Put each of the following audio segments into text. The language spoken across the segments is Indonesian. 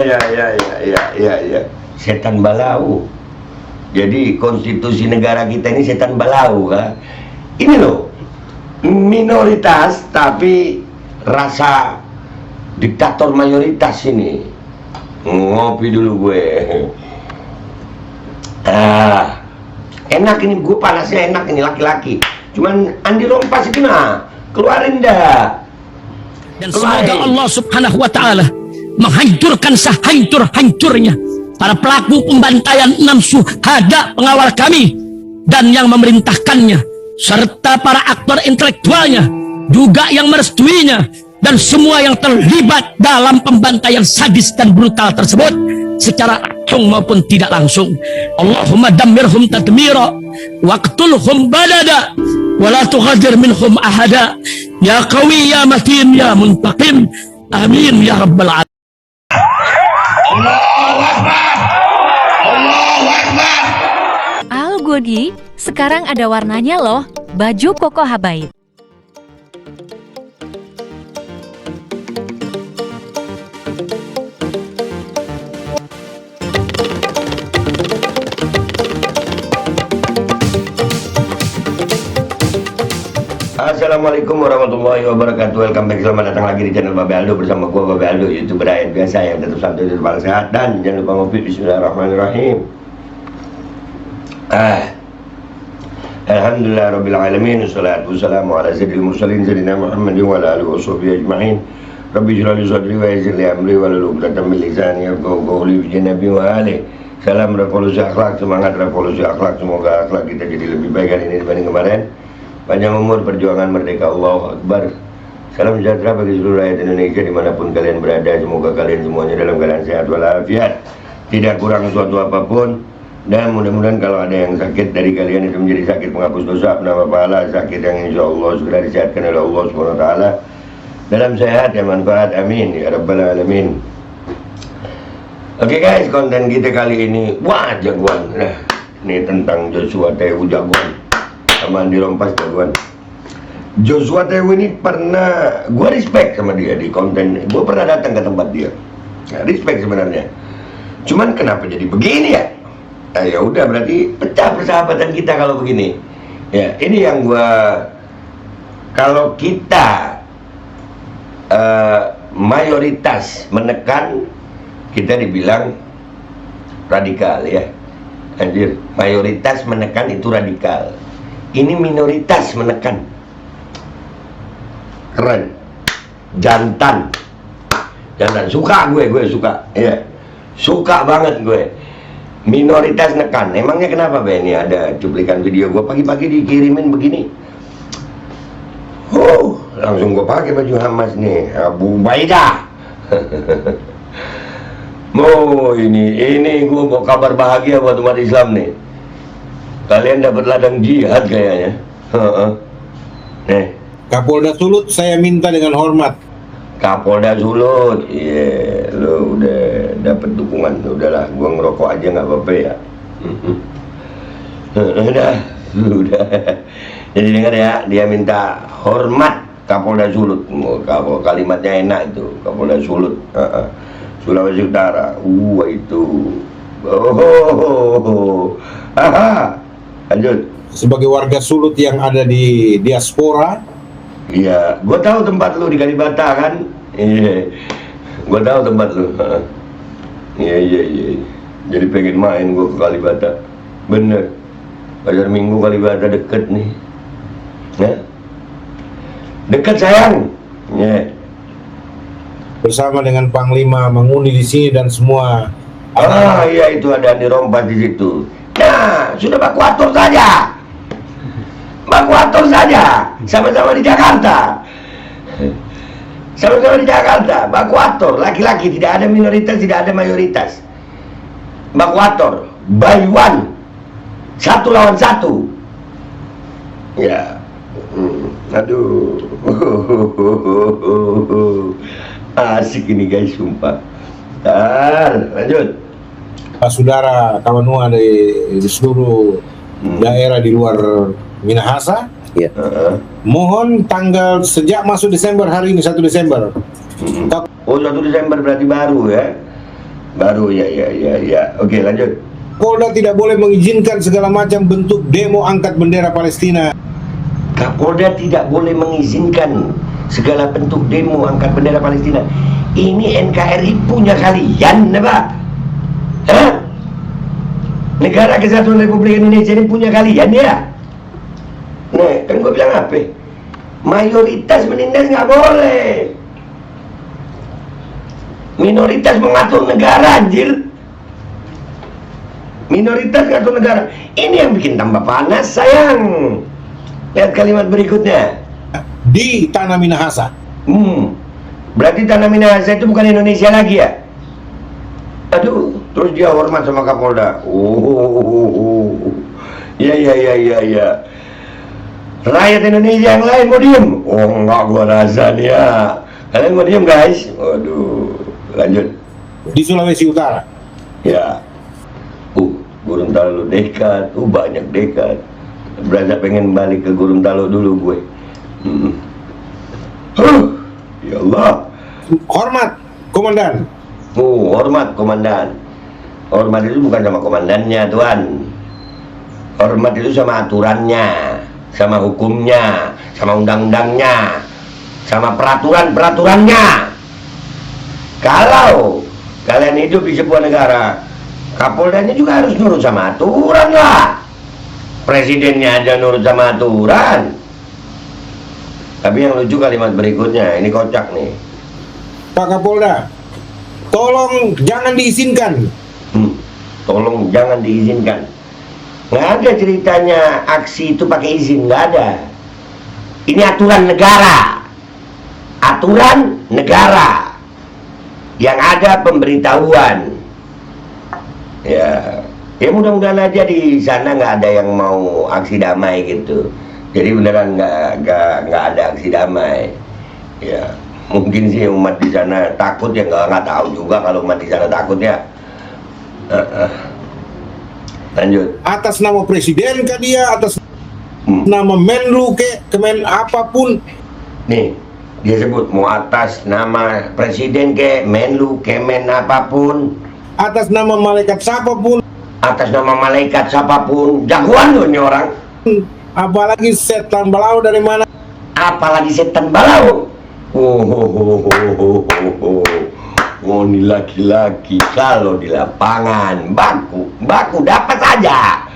ya. Setan balau. Jadi konstitusi negara kita ini setan balau kan. Ini loh, minoritas tapi rasa diktator mayoritas ini. Ngopi dulu gue. Enak ini, gue panasnya enak ini, laki-laki. Cuman Andi Rompas itu keluarin dah. Dan semoga Allah Subhanahu wa ta'ala menghancurkan sehancur-hancurnya para pelaku pembantaian 6 syuhada pengawal kami dan yang memerintahkannya, serta para aktor intelektualnya juga yang merestuinya, dan semua yang terlibat dalam pembantaian sadis dan brutal tersebut secara langsung maupun tidak langsung. Allahumma dammirhum tadmira waqtulhum balada wala tughadir minhum ahada ya qawi ya matin ya muntaqim amin ya rabbal alamin. Allahu Akbar. Allahu Akbar. Al Godi, sekarang ada warnanya loh, baju koko habaib. Assalamualaikum warahmatullahi wabarakatuh. Welcome back, selamat datang lagi di channel Babe Aldo bersama gua Babe Aldo, YouTuber rakyat biasa yang tetap santai dan tetap sehat. Dan jangan lupa ngopi. Bismillahirrahmanirrahim. Alhamdulillah rabbil alamin, wassalatu wassalamu ala sayyidil mursalin sayyidina Muhammadin wa ala alihi washabihi ajma'in. Rabbi shrah li sadri wa yassir li amri wahlul 'uqdatam min lisani yafqahu qawli bi nabi wa alihi. Salam revolusi akhlak, semangat revolusi akhlak. Semoga akhlak kita jadi lebih baik hari ini dibanding kemarin. Panjang umur, perjuangan merdeka, Allahu Akbar. Salam sejahtera bagi seluruh rakyat Indonesia dimanapun kalian berada. Semoga kalian semuanya dalam keadaan sehat walafiat, tidak kurang suatu apapun. Dan mudah-mudahan kalau ada yang sakit dari kalian itu menjadi sakit penghapus dosa, penambah pahala, sakit yang insya Allah segera disehatkan oleh Allah SWT dalam sehat yang manfaat, amin ya rabbal alamin. Oke guys, konten kita kali ini wah jagoan. Nah, ini tentang Joshua Tehu jagoan sama Andi Rompas jagoan. Joshua Tehu ini pernah gue respect sama dia di konten. Gue pernah datang ke tempat dia. Nah, respect sebenarnya. Cuman kenapa jadi begini ya? Nah, ya udah berarti pecah persahabatan kita kalau begini. Ya, ini yang gue, kalau kita mayoritas menekan, kita dibilang radikal ya. Anjir, mayoritas menekan itu radikal. Ini minoritas menekan. Keren. Jantan. Suka gue suka. Ya. Suka banget gue. Minoritas nekan. Emangnya kenapa Be? Ini ada cuplikan video gue pagi-pagi dikirimin begini. Langsung gue pakai baju Hamas nih. Abu Baidah. Ini gue mau kabar bahagia buat umat Islam nih. Kalian dapat ladang jihad kayaknya. Nih. Kapolda Sulut saya minta dengan hormat. Kapolda Sulut, iya, lo udah dapat dukungan. Udahlah, gua ngerokok aja nggak apa-apa ya. Udah. Jadi dengar ya, dia minta hormat Kapolda Sulut. Kalimatnya enak itu, Kapolda Sulut. Sulawesi Utara. Itu. Lanjut. Sebagai warga Sulut yang ada di diaspora, iya, gue tahu tempat lu di Kalibata kan? Iya, gue tahu tempat lu. Iya. Jadi pengen main gue ke Kalibata. Bener. Pasar Minggu Kalibata deket nih. Nah, deket sayang. Iya. bersama dengan Panglima mengundi di sini dan semua. Iya, itu ada Andi Rompas di situ. Nah, sudah baku atur saja. Baku atur saja. Sama-sama di Jakarta. Sama-sama di Jakarta. Baku atur. Laki-laki, tidak ada minoritas, tidak ada mayoritas. Baku atur. By one. 1 lawan 1. Ya. Aduh. Asik ini guys, sumpah. Lanjut. Saudara kawan di seluruh daerah di luar Minahasa, mohon tanggal sejak masuk Desember hari ini 1 Desember. 1 Desember berarti baru ya. Baru ya. Oke, lanjut. Polda tidak boleh mengizinkan segala macam bentuk demo angkat bendera Palestina. Kapolda tidak boleh mengizinkan segala bentuk demo angkat bendera Palestina. Ini NKRI punya kalian, Pak? Hah? Negara Kesatuan Republik Indonesia ini punya kalian ya? Nah, kan gue bilang apa? Mayoritas menindas nggak boleh. Minoritas mengatur negara, anjir. Minoritas mengatur negara. Ini yang bikin tambah panas, sayang. Lihat kalimat berikutnya. Di Tanah Minahasa. Berarti Tanah Minahasa itu bukan Indonesia lagi ya? Aduh, terus dia hormat sama Kapolda. Ya. Rakyat Indonesia yang lain mau diem? Oh enggak, gua rasa nih ya. Kalian mau diem, guys? Waduh, lanjut. Di Sulawesi Utara. Ya. Gorontalo dekat, banyak dekat. Berasa pengen balik ke Gorontalo dulu gue. Ya Allah. Hormat, Komandan. Hormat komandan. Hormat itu bukan sama komandannya, Tuan. Hormat itu sama aturannya, sama hukumnya, sama undang-undangnya, sama peraturan-peraturannya. Kalau kalian hidup di sebuah negara, Kapoldanya juga harus nurut sama aturan lah. Presidennya aja nurut sama aturan. Tapi yang lucu kalimat berikutnya, ini kocak nih. Pak Kapolda, tolong jangan diizinkan. Tolong jangan diizinkan. Nggak ada ceritanya aksi itu pakai izin, nggak ada. Ini aturan negara. Aturan negara. Yang ada pemberitahuan. Ya mudah-mudahan aja di sana nggak ada yang mau aksi damai gitu. Jadi beneran nggak ada aksi damai. Ya mungkin sih umat di sana takut ya, nggak tahu juga kalau umat di sana takut ya. Lanjut. Atas nama presiden kah dia, atas nama Menlu kemen apapun. Nih dia sebut mau atas nama presiden Menlu kemen apapun, atas nama malaikat siapapun, atas nama malaikat siapapun. Jagoan loh ini orang. Apalagi setan balau dari mana? Apalagi setan balau. Oh, ini laki-laki kalau di lapangan baku dapat aja.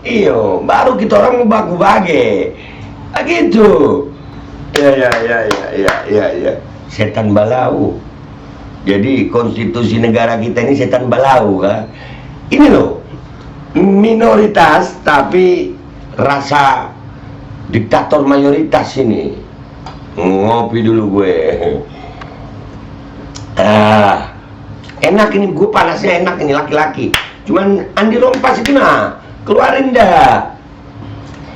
Iyo, baru kita orang mau baku bagi. Begitu. Ya. Setan balau. Jadi konstitusi negara kita ini setan balau kan. Ini loh, minoritas tapi rasa diktator mayoritas ini. Ngopi dulu gue. Enak ini, gue panasnya enak ini laki-laki. Cuman Andi Rompas itu keluarin dah.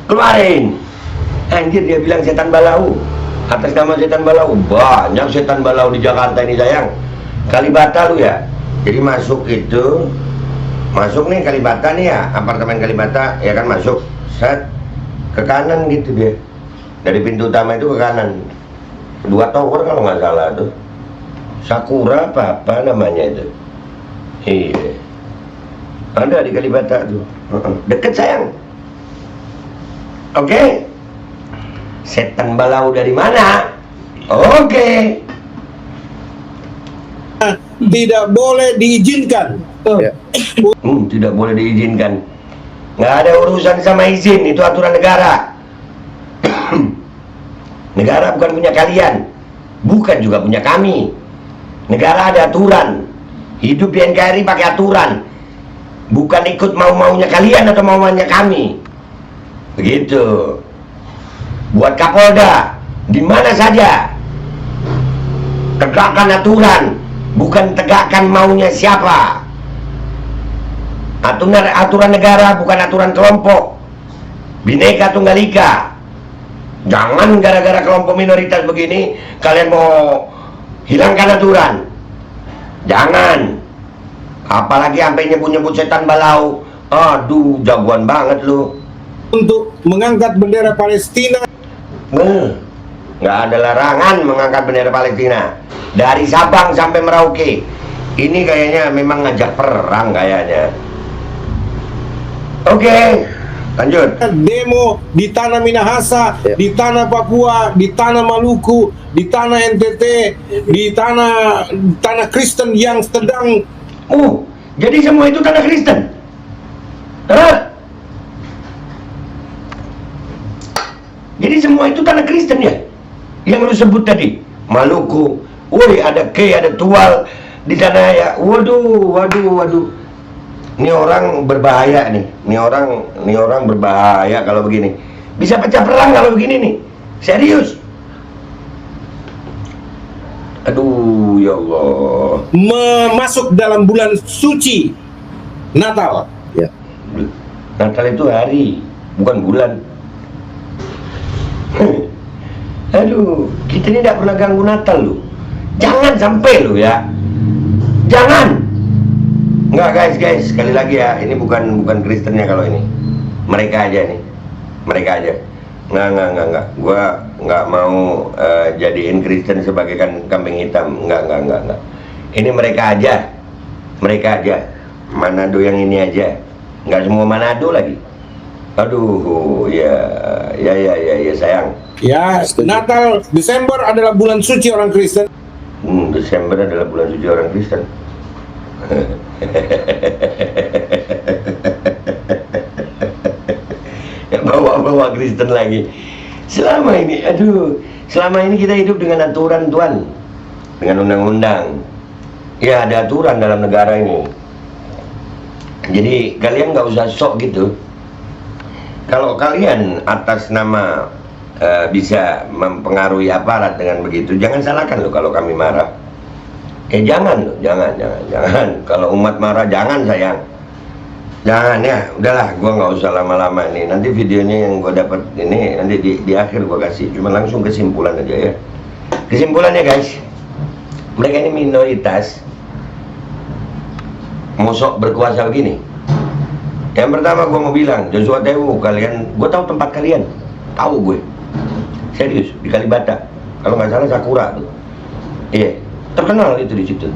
Keluarin. Anjir, dia bilang setan balau. Atas nama setan balau. Banyak setan balau di Jakarta ini, sayang. Kalibata lu ya. Jadi masuk nih Kalibata nih ya, apartemen Kalibata ya kan, masuk set ke kanan gitu dia. Dari pintu utama itu ke kanan. 2 tower kalau nggak salah tuh. Sakura apa namanya itu. Iya. Ada di Kalibata tuh. Deket, sayang. Oke. Setan balau dari mana? Oke. Tidak boleh diizinkan. Tidak boleh diizinkan. Nggak ada urusan sama izin, itu aturan negara. Negara bukan punya kalian, bukan juga punya kami. Negara ada aturan. Hidup di NKRI pakai aturan, bukan ikut mau-maunya kalian atau mau-maunya kami. Begitu. Buat Kapolda, di mana saja tegakkan aturan, bukan tegakkan maunya siapa. Aturan negara bukan aturan kelompok. Bhinneka Tunggal Ika. Jangan gara-gara kelompok minoritas begini kalian mau hilangkan aturan. Jangan. Apalagi sampai nyebut-nyebut setan balau. Aduh, jagoan banget lu. Untuk mengangkat bendera Palestina. Nggak ada larangan mengangkat bendera Palestina. Dari Sabang sampai Merauke. Ini kayaknya memang ngajak perang kayaknya. Oke, lanjut. Demo di tanah Minahasa, di tanah Papua, di tanah Maluku, di tanah NTT, di tanah Kristen yang sedang. Jadi semua itu tanah Kristen? Hah? Jadi semua itu tanah Kristen ya? Yang lu sebut tadi, Maluku, woi ada ada Tual di tanah ya. Waduh. Ini orang berbahaya nih. Ini orang berbahaya kalau begini. Bisa pecah perang kalau begini nih. Serius. Aduh, ya Allah. Masuk dalam bulan suci Natal. Ya. Natal itu hari, bukan bulan. Aduh, kita ini tidak pernah ganggu Natal lu. Jangan sampai lu ya. Jangan. Enggak guys, sekali lagi ya, ini bukan Kristennya kalau ini. Mereka aja nih. Mereka aja. Enggak. Gua nggak mau jadiin Kristen sebagai kambing hitam. Enggak. Ini mereka aja. Manado yang ini aja. Enggak semua Manado lagi. Aduh, ya sayang. Ya, Natal, Desember adalah bulan suci orang Kristen. Desember adalah bulan suci orang Kristen. Bawa Kristen lagi. Selama ini kita hidup dengan aturan Tuhan, dengan undang-undang. Ya ada aturan dalam negara ini. Jadi kalian nggak usah sok gitu. Kalau kalian atas nama bisa mempengaruhi aparat dengan begitu, jangan salahkan loh kalau kami marah. Jangan. Kalau umat marah jangan sayang. Jangan ya, udahlah, gua nggak usah lama-lama nih. Nanti videonya yang gua dapat ini nanti di akhir gua kasih. Cuma langsung kesimpulan aja ya. Kesimpulannya guys, mereka ini minoritas, mosok berkuasa begini. Yang pertama gua mau bilang, Joshua Tewu, kalian, gua tahu tempat kalian, tahu gue. Serius di Kalibata, kalau nggak salah Sakura tuh. Iya. Terkenal itu di situ.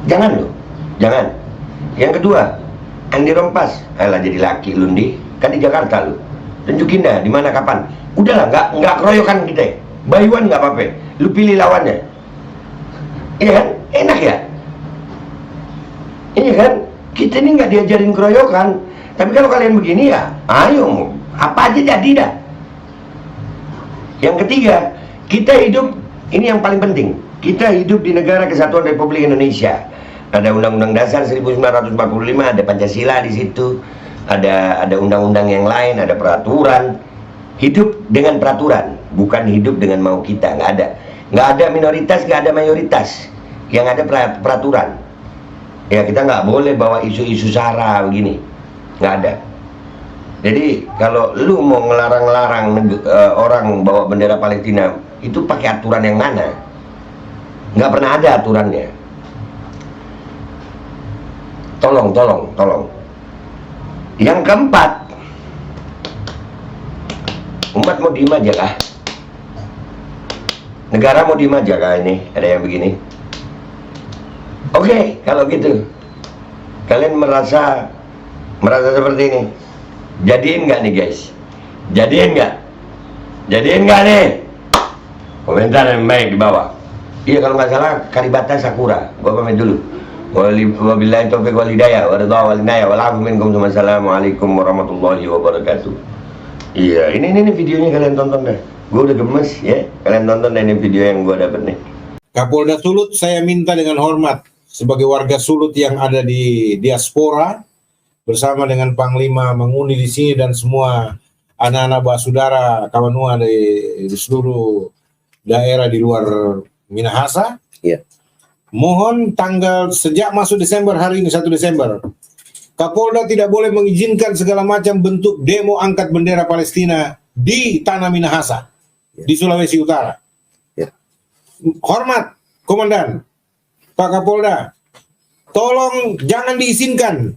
Jangan loh, jangan. Yang kedua, Andi Rompas, alah jadi laki lu nih, kan di Jakarta lu. Tunjukin dah di mana kapan. Udahlah, nggak keroyokan kita. Bayuan nggak apa-apa. Lu pilih lawannya. Iya kan? Enak ya? Iya kan? Kita ini nggak diajarin keroyokan. Tapi kalau kalian begini ya, ayo, apa aja jadi dah. Yang ketiga, kita hidup, ini yang paling penting. Kita hidup di negara kesatuan Republik Indonesia. Ada Undang-Undang Dasar 1945, ada Pancasila di situ, ada undang-undang yang lain, ada peraturan. Hidup dengan peraturan, bukan hidup dengan mau kita. Nggak ada minoritas, nggak ada mayoritas. Yang ada peraturan. Ya kita nggak boleh bawa isu-isu sara begini, nggak ada. Jadi kalau lu mau ngelarang orang bawa bendera Palestina, itu pakai aturan yang mana? Nggak pernah ada aturannya. Tolong. Yang keempat, umat mau diem aja kah? Negara mau diem aja kah ini? Ada yang begini? Oke, kalau gitu, kalian merasa seperti ini, jadiin nggak nih guys? Jadiin nggak nih? Komentar yang baik di bawah. Iya kalau nggak salah Kalibata Sakura. Gua pamit dulu. Wabillahi taufiq wal hidayah wa ridha wal inayah wal afu minkum. Wassalamualaikum warahmatullahi wabarakatuh. Iya, ini videonya kalian tonton dah. Gua udah gemes ya. Kalian tonton dah ini video yang gua dapat nih. Kapolda Sulut, saya minta dengan hormat sebagai warga Sulut yang ada di diaspora bersama dengan Panglima Manguni di sini dan semua anak-anak basudara Kawanua di seluruh daerah di luar Minahasa. Iya. Mohon sejak masuk Desember, hari ini 1 Desember, Kapolda tidak boleh mengizinkan segala macam bentuk demo angkat bendera Palestina di tanah Minahasa, di Sulawesi Utara. Ya. Hormat, Komandan, Pak Kapolda, tolong jangan diizinkan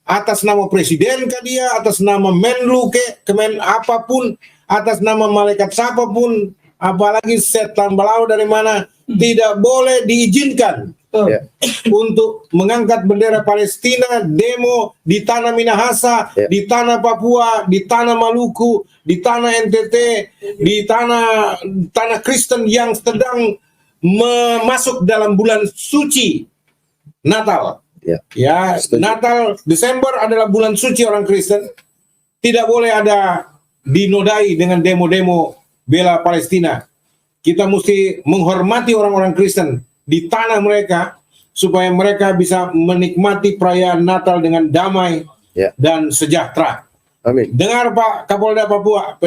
atas nama presiden kah dia, atas nama Menlu Kemen apapun, atas nama malaikat siapapun, apalagi setan balau dari mana, tidak boleh diizinkan. Ya. untuk mengangkat bendera Palestina, demo di tanah Minahasa, Ya. di tanah Papua, di tanah Maluku, di tanah NTT, di tanah Kristen yang sedang masuk dalam bulan suci Natal. Ya. Ya, Setuju. Natal Desember adalah bulan suci orang Kristen. Tidak boleh ada dinodai dengan demo-demo bela Palestina. Kita mesti menghormati orang-orang Kristen di tanah mereka supaya mereka bisa menikmati perayaan Natal dengan damai Ya. dan sejahtera. Amin. Dengar Pak Kapolda Papua,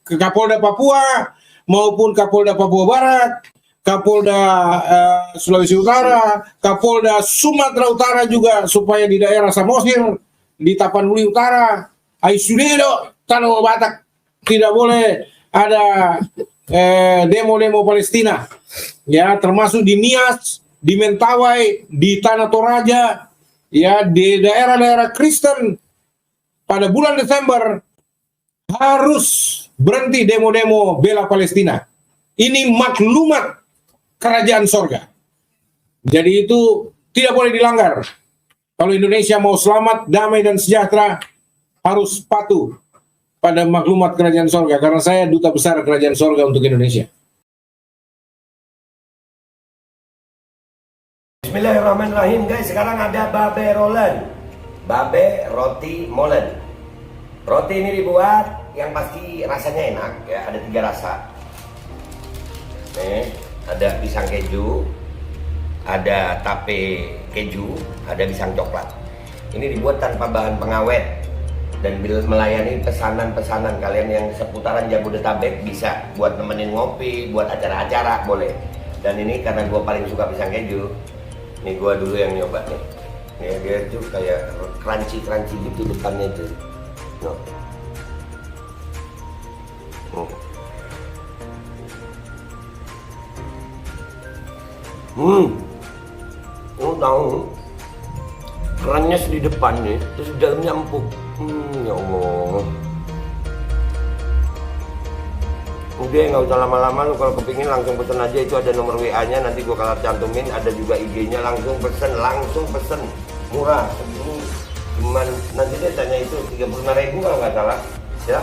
Kapolda Papua maupun Kapolda Papua Barat, Kapolda Sulawesi Utara, Kapolda Sumatera Utara juga, supaya di daerah Samosir, di Tapanuli Utara, Aisudedo, Tanah Batak, tidak boleh ada demo-demo Palestina, ya, termasuk di Nias, di Mentawai, di Tanah Toraja, ya, di daerah-daerah Kristen. Pada bulan Desember harus berhenti demo-demo bela Palestina. Ini maklumat kerajaan sorga. Jadi itu tidak boleh dilanggar. Kalau Indonesia mau selamat, damai dan sejahtera, harus patuh pada maklumat kerajaan sorga, karena saya duta besar kerajaan sorga untuk Indonesia. Bismillahirrahmanirrahim guys, sekarang ada babe rolen, babe roti molen. Roti ini dibuat yang pasti rasanya enak ya, ada 3 rasa. Nih, ada pisang keju, ada tape keju, ada pisang coklat. Ini dibuat tanpa bahan pengawet dan melayani pesanan-pesanan kalian yang seputaran Jabodetabek, bisa buat nemenin ngopi, buat acara-acara boleh. Dan ini karena gue paling suka pisang keju, nih gue dulu yang nyoba nih. Nih dia tuh kayak crunchy gitu depannya tuh. No. Oh tahu, kerannya di depan nih, terus di dalamnya empuk. Ya Allah. Udah nggak usah lama-lama, lu kalau kepingin langsung pesen aja, itu ada nomor WA-nya, nanti gua kalau cantumin, ada juga IG-nya, langsung pesen, murah. Segini cuman nanti dia tanya itu 35.000 kalau nggak salah, ya.